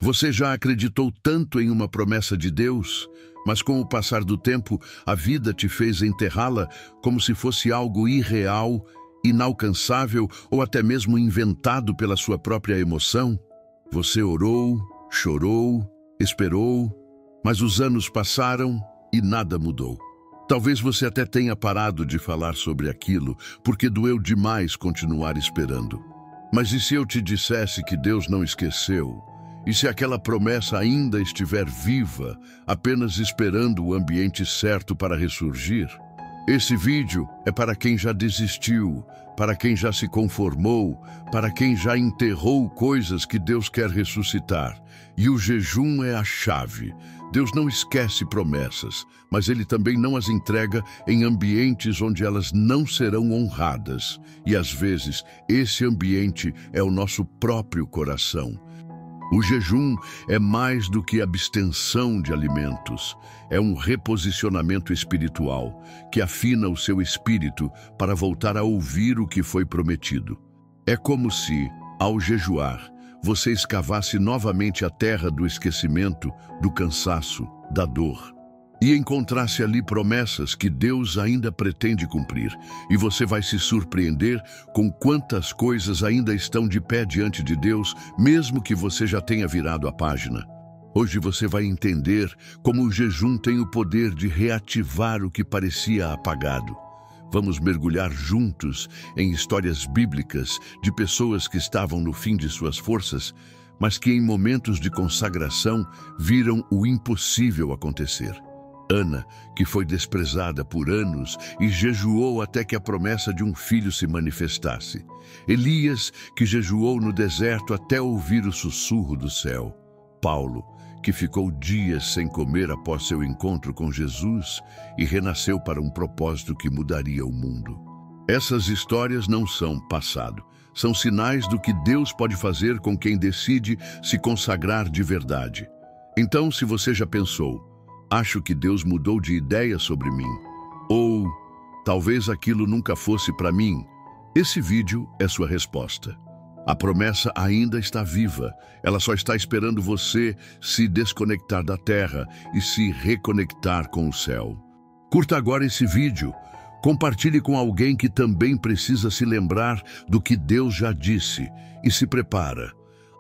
Você já acreditou tanto em uma promessa de Deus, mas com o passar do tempo, a vida te fez enterrá-la como se fosse algo irreal, inalcançável ou até mesmo inventado pela sua própria emoção? Você orou, chorou, esperou, mas os anos passaram e nada mudou. Talvez você até tenha parado de falar sobre aquilo, porque doeu demais continuar esperando. Mas e se eu te dissesse que Deus não esqueceu? E se aquela promessa ainda estiver viva, apenas esperando o ambiente certo para ressurgir? Esse vídeo é para quem já desistiu, para quem já se conformou, para quem já enterrou coisas que Deus quer ressuscitar. E o jejum é a chave. Deus não esquece promessas, mas Ele também não as entrega em ambientes onde elas não serão honradas. E às vezes, esse ambiente é o nosso próprio coração. O jejum é mais do que abstenção de alimentos. É um reposicionamento espiritual que afina o seu espírito para voltar a ouvir o que foi prometido. É como se, ao jejuar, você escavasse novamente a terra do esquecimento, do cansaço, da dor, e encontrasse ali promessas que Deus ainda pretende cumprir. E você vai se surpreender com quantas coisas ainda estão de pé diante de Deus, mesmo que você já tenha virado a página. Hoje você vai entender como o jejum tem o poder de reativar o que parecia apagado. Vamos mergulhar juntos em histórias bíblicas de pessoas que estavam no fim de suas forças, mas que em momentos de consagração viram o impossível acontecer. Ana, que foi desprezada por anos e jejuou até que a promessa de um filho se manifestasse. Elias, que jejuou no deserto até ouvir o sussurro do céu. Paulo, que ficou dias sem comer após seu encontro com Jesus e renasceu para um propósito que mudaria o mundo. Essas histórias não são passado, são sinais do que Deus pode fazer com quem decide se consagrar de verdade. Então, se você já pensou, acho que Deus mudou de ideia sobre mim, ou talvez aquilo nunca fosse para mim, esse vídeo é sua resposta. A promessa ainda está viva, ela só está esperando você se desconectar da terra e se reconectar com o céu. Curta agora esse vídeo, compartilhe com alguém que também precisa se lembrar do que Deus já disse e se prepara.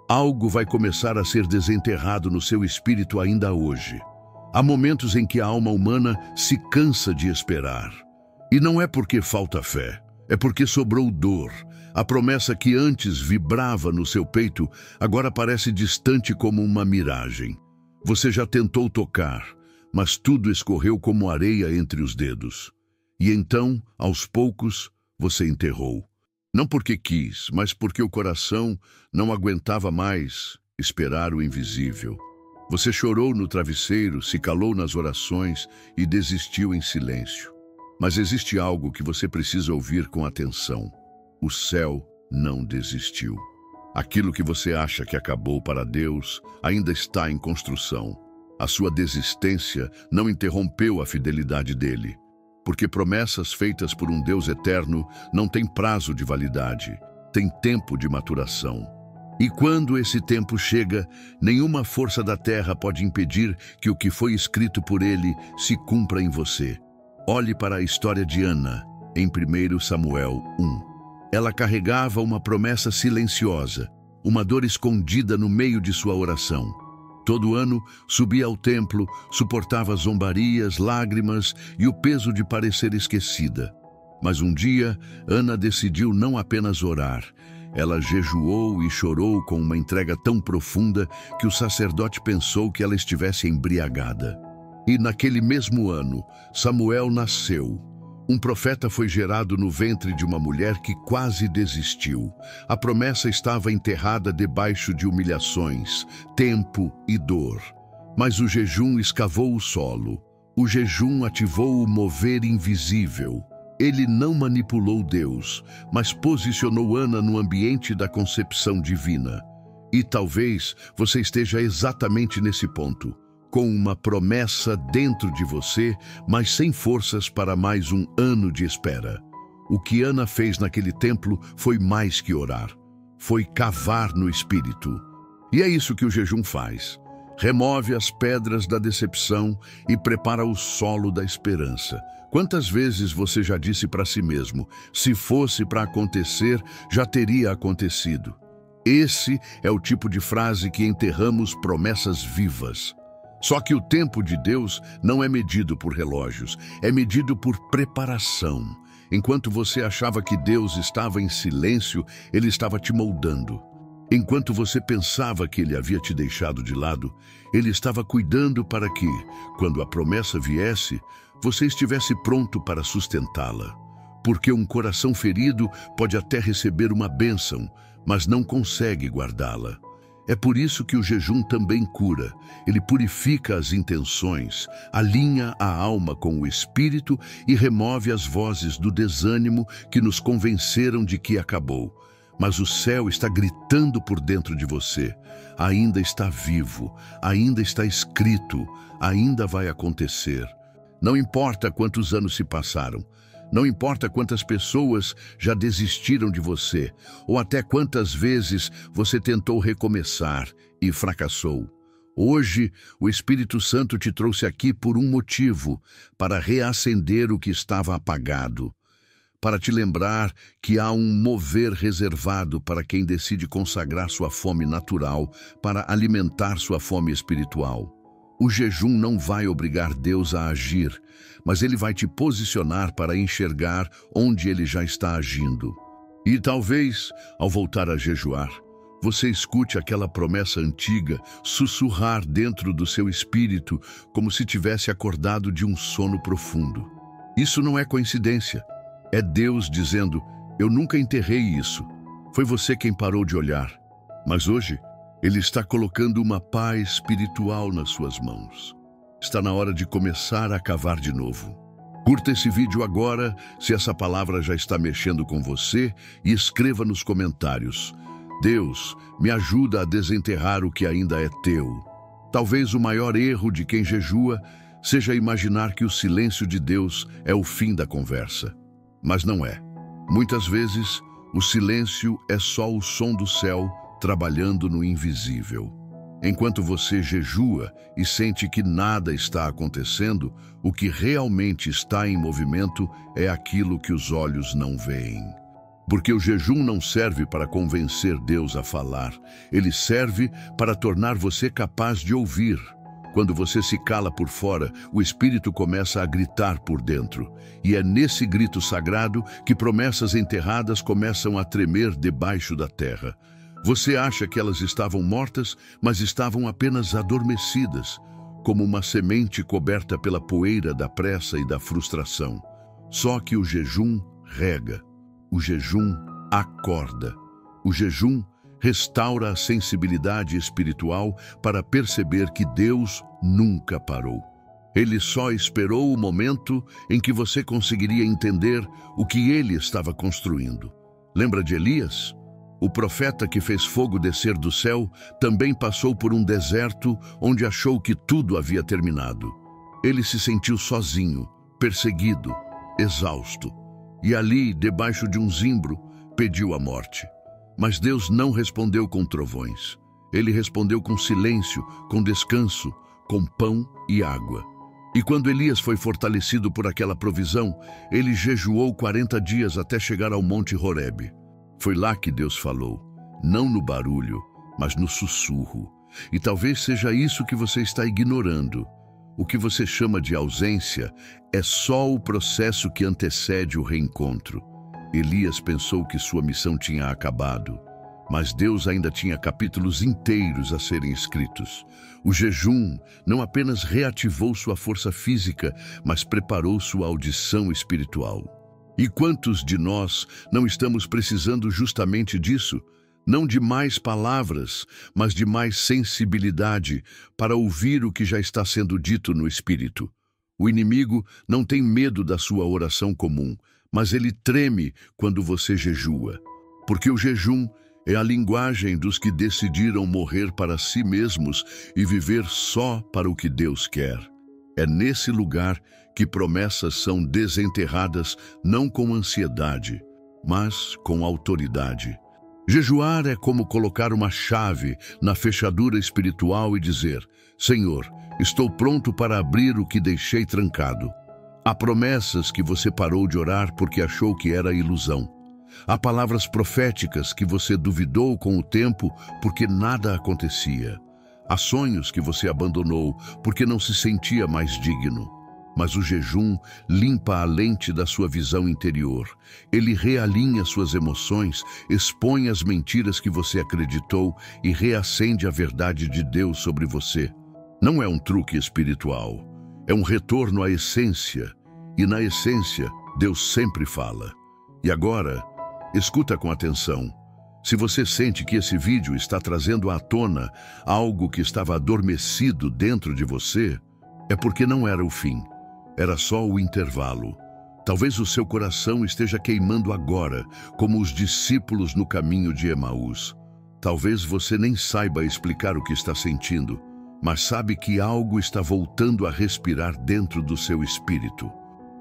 Algo vai começar a ser desenterrado no seu espírito ainda hoje. Há momentos em que a alma humana se cansa de esperar. E não é porque falta fé, é porque sobrou dor. A promessa que antes vibrava no seu peito, agora parece distante como uma miragem. Você já tentou tocar, mas tudo escorreu como areia entre os dedos. E então, aos poucos, você enterrou. Não porque quis, mas porque o coração não aguentava mais esperar o invisível. Você chorou no travesseiro, se calou nas orações e desistiu em silêncio. Mas existe algo que você precisa ouvir com atenção. O céu não desistiu. Aquilo que você acha que acabou para Deus ainda está em construção. A sua desistência não interrompeu a fidelidade dele, porque promessas feitas por um Deus eterno não têm prazo de validade, têm tempo de maturação. E quando esse tempo chega, nenhuma força da terra pode impedir que o que foi escrito por ele se cumpra em você. Olhe para a história de Ana, em 1 Samuel 1. Ela carregava uma promessa silenciosa, uma dor escondida no meio de sua oração. Todo ano, subia ao templo, suportava zombarias, lágrimas e o peso de parecer esquecida. Mas um dia, Ana decidiu não apenas orar. Ela jejuou e chorou com uma entrega tão profunda que o sacerdote pensou que ela estivesse embriagada. E naquele mesmo ano, Samuel nasceu. Um profeta foi gerado no ventre de uma mulher que quase desistiu. A promessa estava enterrada debaixo de humilhações, tempo e dor. Mas o jejum escavou o solo. O jejum ativou o mover invisível. Ele não manipulou Deus, mas posicionou Ana no ambiente da concepção divina. E talvez você esteja exatamente nesse ponto, com uma promessa dentro de você, mas sem forças para mais um ano de espera. O que Ana fez naquele templo foi mais que orar. Foi cavar no espírito. E é isso que o jejum faz. Remove as pedras da decepção e prepara o solo da esperança. Quantas vezes você já disse para si mesmo, se fosse para acontecer, já teria acontecido? Esse é o tipo de frase que enterramos promessas vivas. Só que o tempo de Deus não é medido por relógios, é medido por preparação. Enquanto você achava que Deus estava em silêncio, Ele estava te moldando. Enquanto você pensava que Ele havia te deixado de lado, Ele estava cuidando para que, quando a promessa viesse, você estivesse pronto para sustentá-la. Porque um coração ferido pode até receber uma bênção, mas não consegue guardá-la. É por isso que o jejum também cura. Ele purifica as intenções, alinha a alma com o espírito e remove as vozes do desânimo que nos convenceram de que acabou. Mas o céu está gritando por dentro de você. Ainda está vivo, ainda está escrito, ainda vai acontecer. Não importa quantos anos se passaram. Não importa quantas pessoas já desistiram de você, ou até quantas vezes você tentou recomeçar e fracassou. Hoje, o Espírito Santo te trouxe aqui por um motivo, para reacender o que estava apagado, para te lembrar que há um mover reservado para quem decide consagrar sua fome natural para alimentar sua fome espiritual. O jejum não vai obrigar Deus a agir, mas Ele vai te posicionar para enxergar onde Ele já está agindo. E talvez, ao voltar a jejuar, você escute aquela promessa antiga sussurrar dentro do seu espírito como se tivesse acordado de um sono profundo. Isso não é coincidência. É Deus dizendo, eu nunca enterrei isso. Foi você quem parou de olhar. Mas hoje, Ele está colocando uma pá espiritual nas suas mãos. Está na hora de começar a cavar de novo. Curta esse vídeo agora, se essa palavra já está mexendo com você, e escreva nos comentários. Deus, me ajuda a desenterrar o que ainda é teu. Talvez o maior erro de quem jejua seja imaginar que o silêncio de Deus é o fim da conversa. Mas não é. Muitas vezes, o silêncio é só o som do céu trabalhando no invisível. Enquanto você jejua e sente que nada está acontecendo, o que realmente está em movimento é aquilo que os olhos não veem. Porque o jejum não serve para convencer Deus a falar, ele serve para tornar você capaz de ouvir. Quando você se cala por fora, o Espírito começa a gritar por dentro. E é nesse grito sagrado que promessas enterradas começam a tremer debaixo da terra. Você acha que elas estavam mortas, mas estavam apenas adormecidas, como uma semente coberta pela poeira da pressa e da frustração. Só que o jejum rega, o jejum acorda, o jejum restaura a sensibilidade espiritual para perceber que Deus nunca parou. Ele só esperou o momento em que você conseguiria entender o que ele estava construindo. Lembra de Elias? O profeta que fez fogo descer do céu também passou por um deserto onde achou que tudo havia terminado. Ele se sentiu sozinho, perseguido, exausto. E ali, debaixo de um zimbro, pediu a morte. Mas Deus não respondeu com trovões. Ele respondeu com silêncio, com descanso, com pão e água. E quando Elias foi fortalecido por aquela provisão, ele jejuou 40 dias até chegar ao Monte Horebe. Foi lá que Deus falou, não no barulho, mas no sussurro. E talvez seja isso que você está ignorando. O que você chama de ausência é só o processo que antecede o reencontro. Elias pensou que sua missão tinha acabado, mas Deus ainda tinha capítulos inteiros a serem escritos. O jejum não apenas reativou sua força física, mas preparou sua audição espiritual. E quantos de nós não estamos precisando justamente disso? Não de mais palavras, mas de mais sensibilidade para ouvir o que já está sendo dito no Espírito. O inimigo não tem medo da sua oração comum, mas ele treme quando você jejua. Porque o jejum é a linguagem dos que decidiram morrer para si mesmos e viver só para o que Deus quer. É nesse lugar que promessas são desenterradas não com ansiedade, mas com autoridade. Jejuar é como colocar uma chave na fechadura espiritual e dizer: Senhor, estou pronto para abrir o que deixei trancado. Há promessas que você parou de orar porque achou que era ilusão. Há palavras proféticas que você duvidou com o tempo porque nada acontecia. Há sonhos que você abandonou porque não se sentia mais digno. Mas o jejum limpa a lente da sua visão interior. Ele realinha suas emoções, expõe as mentiras que você acreditou e reacende a verdade de Deus sobre você. Não é um truque espiritual, é um retorno à essência. E na essência, Deus sempre fala. E agora, escuta com atenção. Se você sente que esse vídeo está trazendo à tona algo que estava adormecido dentro de você, é porque não era o fim. Era só o intervalo. Talvez o seu coração esteja queimando agora, como os discípulos no caminho de Emaús. Talvez você nem saiba explicar o que está sentindo, mas sabe que algo está voltando a respirar dentro do seu espírito.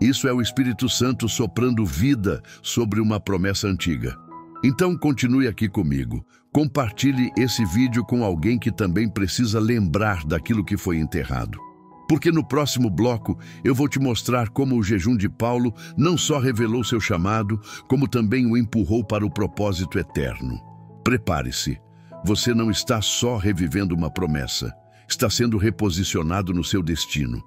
Isso é o Espírito Santo soprando vida sobre uma promessa antiga. Então continue aqui comigo. Compartilhe esse vídeo com alguém que também precisa lembrar daquilo que foi enterrado. Porque no próximo bloco eu vou te mostrar como o jejum de Paulo não só revelou seu chamado, como também o empurrou para o propósito eterno. Prepare-se. Você não está só revivendo uma promessa, está sendo reposicionado no seu destino.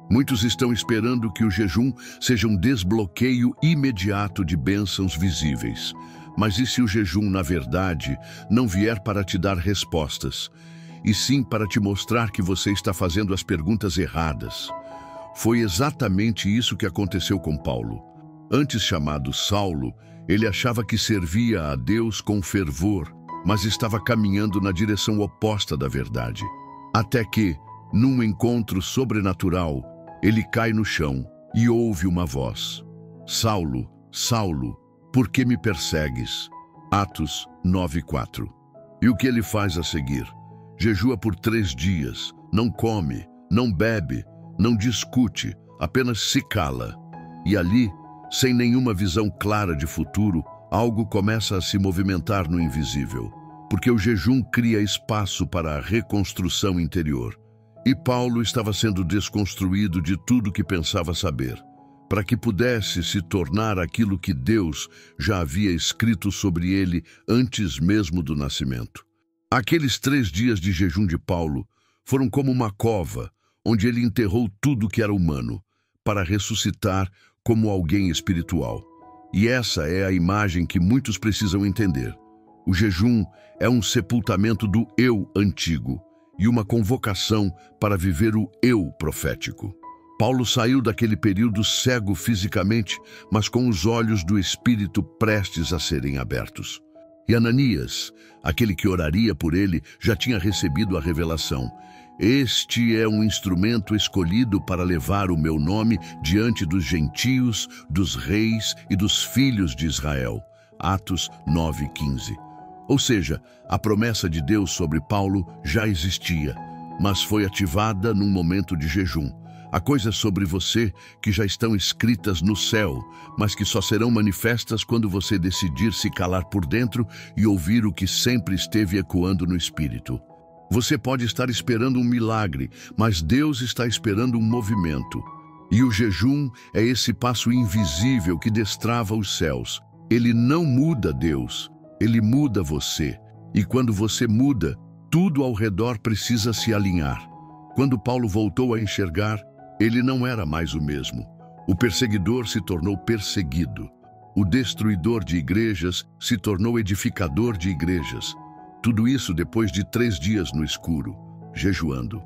Muitos estão esperando que o jejum seja um desbloqueio imediato de bênçãos visíveis. Mas e se o jejum, na verdade, não vier para te dar respostas, e sim para te mostrar que você está fazendo as perguntas erradas? Foi exatamente isso que aconteceu com Paulo. Antes chamado Saulo, ele achava que servia a Deus com fervor, mas estava caminhando na direção oposta da verdade. Até que, num encontro sobrenatural, ele cai no chão e ouve uma voz: Saulo, Saulo, por que me persegues? Atos 9:4. E o que ele faz a seguir? Jejua por 3 dias, não come, não bebe, não discute, apenas se cala. E ali, sem nenhuma visão clara de futuro, algo começa a se movimentar no invisível, porque o jejum cria espaço para a reconstrução interior. E Paulo estava sendo desconstruído de tudo que pensava saber, para que pudesse se tornar aquilo que Deus já havia escrito sobre ele antes mesmo do nascimento. Aqueles 3 dias de jejum de Paulo foram como uma cova, onde ele enterrou tudo que era humano, para ressuscitar como alguém espiritual. E essa é a imagem que muitos precisam entender. O jejum é um sepultamento do eu antigo e uma convocação para viver o eu profético. Paulo saiu daquele período cego fisicamente, mas com os olhos do Espírito prestes a serem abertos. E Ananias, aquele que oraria por ele, já tinha recebido a revelação: este é um instrumento escolhido para levar o meu nome diante dos gentios, dos reis e dos filhos de Israel. Atos 9:15. Ou seja, a promessa de Deus sobre Paulo já existia, mas foi ativada num momento de jejum. Há coisas sobre você que já estão escritas no céu, mas que só serão manifestas quando você decidir se calar por dentro e ouvir o que sempre esteve ecoando no espírito. Você pode estar esperando um milagre, mas Deus está esperando um movimento. E o jejum é esse passo invisível que destrava os céus. Ele não muda Deus, ele muda você. E quando você muda, tudo ao redor precisa se alinhar. Quando Paulo voltou a enxergar, ele não era mais o mesmo. O perseguidor se tornou perseguido. O destruidor de igrejas se tornou edificador de igrejas. Tudo isso depois de 3 dias no escuro, jejuando.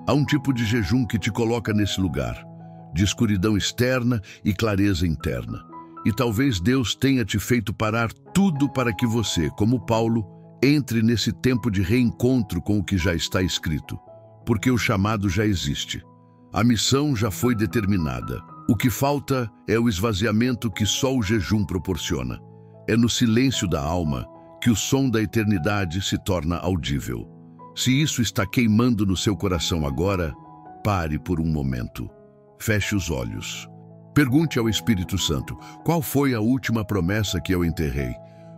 Há um tipo de jejum que te coloca nesse lugar, de escuridão externa e clareza interna. E talvez Deus tenha te feito parar tudo para que você, como Paulo, entre nesse tempo de reencontro com o que já está escrito. Porque o chamado já existe. A missão já foi determinada. O que falta é o esvaziamento que só o jejum proporciona. É no silêncio da alma que o som da eternidade se torna audível. Se isso está queimando no seu coração agora, pare por um momento. Feche os olhos. Pergunte ao Espírito Santo: qual foi a última promessa que eu enterrei?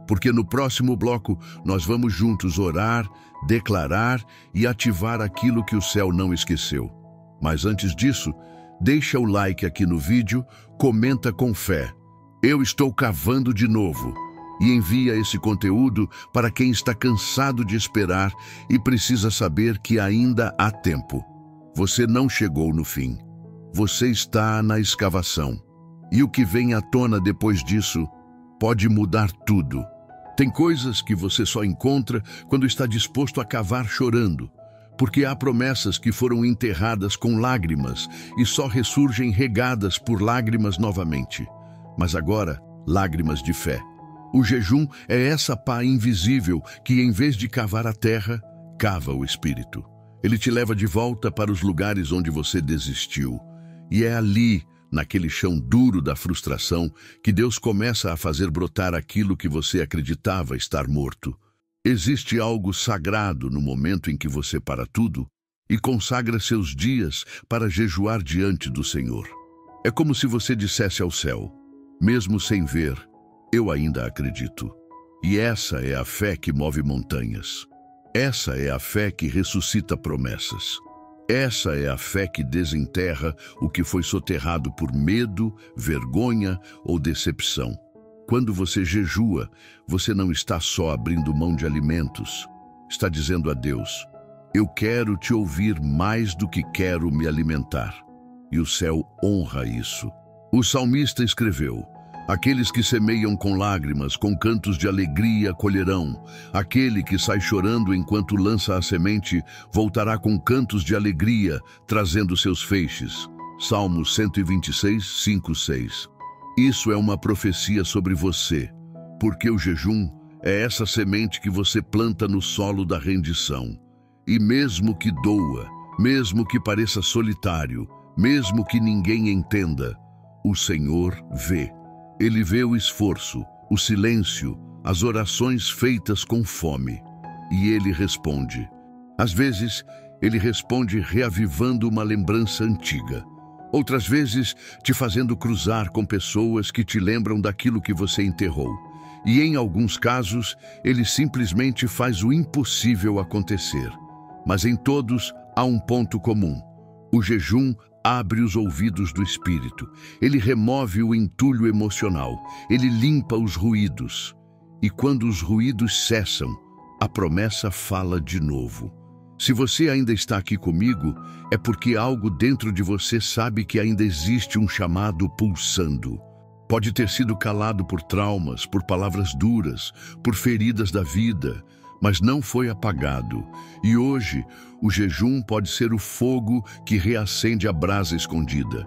porque no próximo bloco nós vamos juntos orar, declarar e ativar aquilo que o céu não esqueceu. Mas antes disso, deixa o like aqui no vídeo, comenta com fé. Eu estou cavando de novo. E envia esse conteúdo para quem está cansado de esperar e precisa saber que ainda há tempo. Você não chegou no fim. Você está na escavação. E o que vem à tona depois disso pode mudar tudo. Tem coisas que você só encontra quando está disposto a cavar chorando, porque há promessas que foram enterradas com lágrimas e só ressurgem regadas por lágrimas novamente. Mas agora, lágrimas de fé. O jejum é essa pá invisível que, em vez de cavar a terra, cava o espírito. Ele te leva de volta para os lugares onde você desistiu. E é ali, naquele chão duro da frustração, que Deus começa a fazer brotar aquilo que você acreditava estar morto. Existe algo sagrado no momento em que você para tudo e consagra seus dias para jejuar diante do Senhor. É como se você dissesse ao céu, mesmo sem ver, eu ainda acredito. E essa é a fé que move montanhas. Essa é a fé que ressuscita promessas. Essa é a fé que desenterra o que foi soterrado por medo, vergonha ou decepção. Quando você jejua, você não está só abrindo mão de alimentos. Está dizendo a Deus, eu quero te ouvir mais do que quero me alimentar. E o céu honra isso. O salmista escreveu, aqueles que semeiam com lágrimas, com cantos de alegria colherão. Aquele que sai chorando enquanto lança a semente, voltará com cantos de alegria, trazendo seus feixes. Salmos 126, 5, 6. Isso é uma profecia sobre você, porque o jejum é essa semente que você planta no solo da rendição. E mesmo que doa, mesmo que pareça solitário, mesmo que ninguém entenda, o Senhor vê. Ele vê o esforço, o silêncio, as orações feitas com fome. E ele responde. Às vezes, ele responde reavivando uma lembrança antiga. Outras vezes, te fazendo cruzar com pessoas que te lembram daquilo que você enterrou. E em alguns casos, ele simplesmente faz o impossível acontecer. Mas em todos, há um ponto comum. O jejum abre os ouvidos do espírito. Ele remove o entulho emocional. Ele limpa os ruídos. E quando os ruídos cessam, a promessa fala de novo. Se você ainda está aqui comigo, é porque algo dentro de você sabe que ainda existe um chamado pulsando. Pode ter sido calado por traumas, por palavras duras, por feridas da vida, mas não foi apagado. E hoje, o jejum pode ser o fogo que reacende a brasa escondida.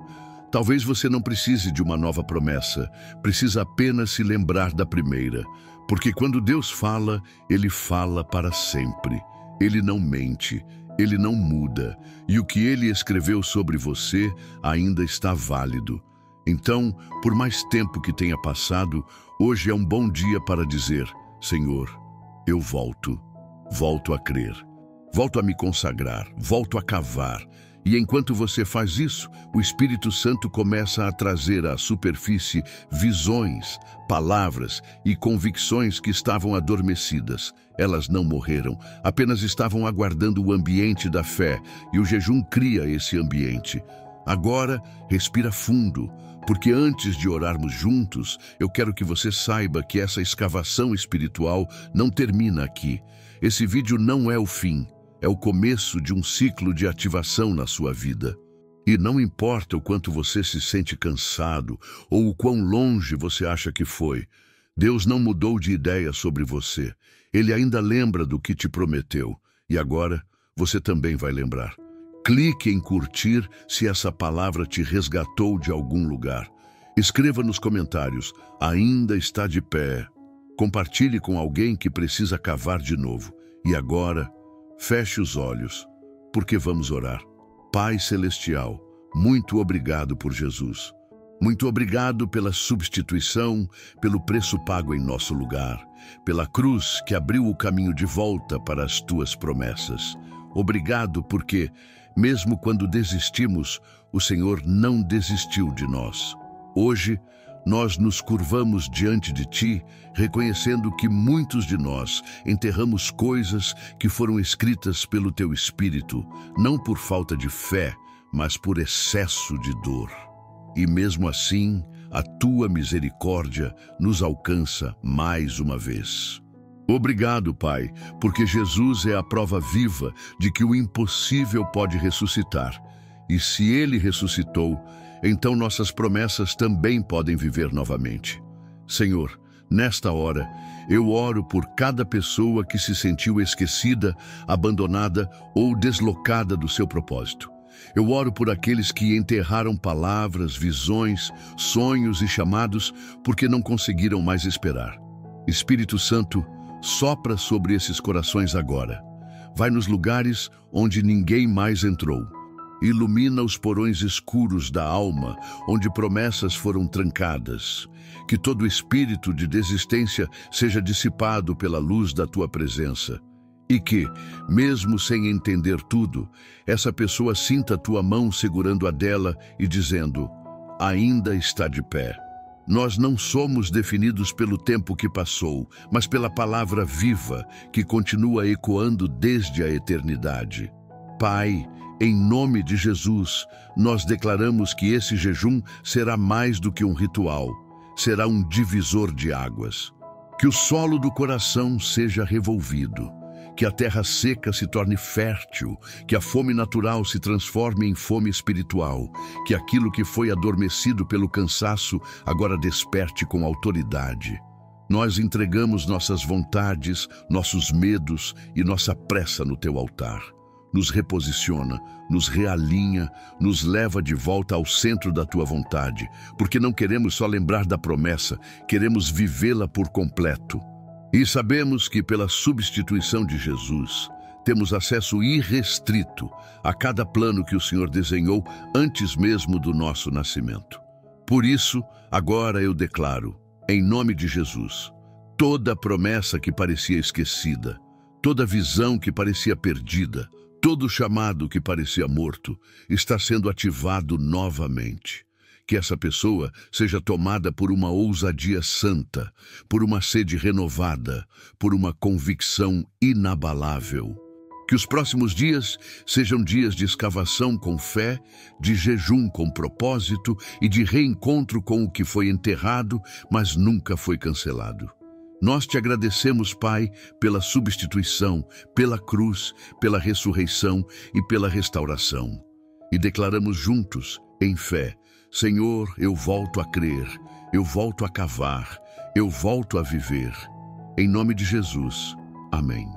Talvez você não precise de uma nova promessa, precisa apenas se lembrar da primeira. Porque quando Deus fala, Ele fala para sempre. Ele não mente, Ele não muda. E o que Ele escreveu sobre você ainda está válido. Então, por mais tempo que tenha passado, hoje é um bom dia para dizer, Senhor, eu volto a crer, volto a me consagrar, volto a cavar. E enquanto você faz isso, o Espírito Santo começa a trazer à superfície visões, palavras e convicções que estavam adormecidas. Elas não morreram, apenas estavam aguardando o ambiente da fé, e o jejum cria esse ambiente. Agora, respira fundo, porque antes de orarmos juntos, eu quero que você saiba que essa escavação espiritual não termina aqui. Esse vídeo não é o fim, é o começo de um ciclo de ativação na sua vida. E não importa o quanto você se sente cansado ou o quão longe você acha que foi, Deus não mudou de ideia sobre você. Ele ainda lembra do que te prometeu, e agora você também vai lembrar. Clique em curtir se essa palavra te resgatou de algum lugar. Escreva nos comentários, ainda está de pé. Compartilhe com alguém que precisa cavar de novo. E agora, feche os olhos, porque vamos orar. Pai Celestial, muito obrigado por Jesus. Muito obrigado pela substituição, pelo preço pago em nosso lugar, pela cruz que abriu o caminho de volta para as tuas promessas. Obrigado porque, mesmo quando desistimos, o Senhor não desistiu de nós. Hoje, nós nos curvamos diante de Ti, reconhecendo que muitos de nós enterramos coisas que foram escritas pelo Teu Espírito, não por falta de fé, mas por excesso de dor. E mesmo assim, a Tua misericórdia nos alcança mais uma vez. Obrigado, Pai, porque Jesus é a prova viva de que o impossível pode ressuscitar. E se Ele ressuscitou, então nossas promessas também podem viver novamente. Senhor, nesta hora, eu oro por cada pessoa que se sentiu esquecida, abandonada ou deslocada do seu propósito. Eu oro por aqueles que enterraram palavras, visões, sonhos e chamados porque não conseguiram mais esperar. Espírito Santo, sopra sobre esses corações agora. Vai nos lugares onde ninguém mais entrou. Ilumina os porões escuros da alma, onde promessas foram trancadas. Que todo espírito de desistência seja dissipado pela luz da Tua presença. E que, mesmo sem entender tudo, essa pessoa sinta a Tua mão segurando a dela e dizendo: ainda está de pé. Nós não somos definidos pelo tempo que passou, mas pela palavra viva que continua ecoando desde a eternidade. Pai, em nome de Jesus, nós declaramos que esse jejum será mais do que um ritual, será um divisor de águas. Que o solo do coração seja revolvido, que a terra seca se torne fértil, que a fome natural se transforme em fome espiritual, que aquilo que foi adormecido pelo cansaço agora desperte com autoridade. Nós entregamos nossas vontades, nossos medos e nossa pressa no Teu altar. Nos reposiciona, nos realinha, nos leva de volta ao centro da Tua vontade, porque não queremos só lembrar da promessa, queremos vivê-la por completo. E sabemos que pela substituição de Jesus, temos acesso irrestrito a cada plano que o Senhor desenhou antes mesmo do nosso nascimento. Por isso, agora eu declaro, em nome de Jesus, toda promessa que parecia esquecida, toda visão que parecia perdida, todo chamado que parecia morto, está sendo ativado novamente. Que essa pessoa seja tomada por uma ousadia santa, por uma sede renovada, por uma convicção inabalável. Que os próximos dias sejam dias de escavação com fé, de jejum com propósito e de reencontro com o que foi enterrado, mas nunca foi cancelado. Nós te agradecemos, Pai, pela substituição, pela cruz, pela ressurreição e pela restauração. E declaramos juntos, em fé: Senhor, eu volto a crer, eu volto a cavar, eu volto a viver. Em nome de Jesus. Amém.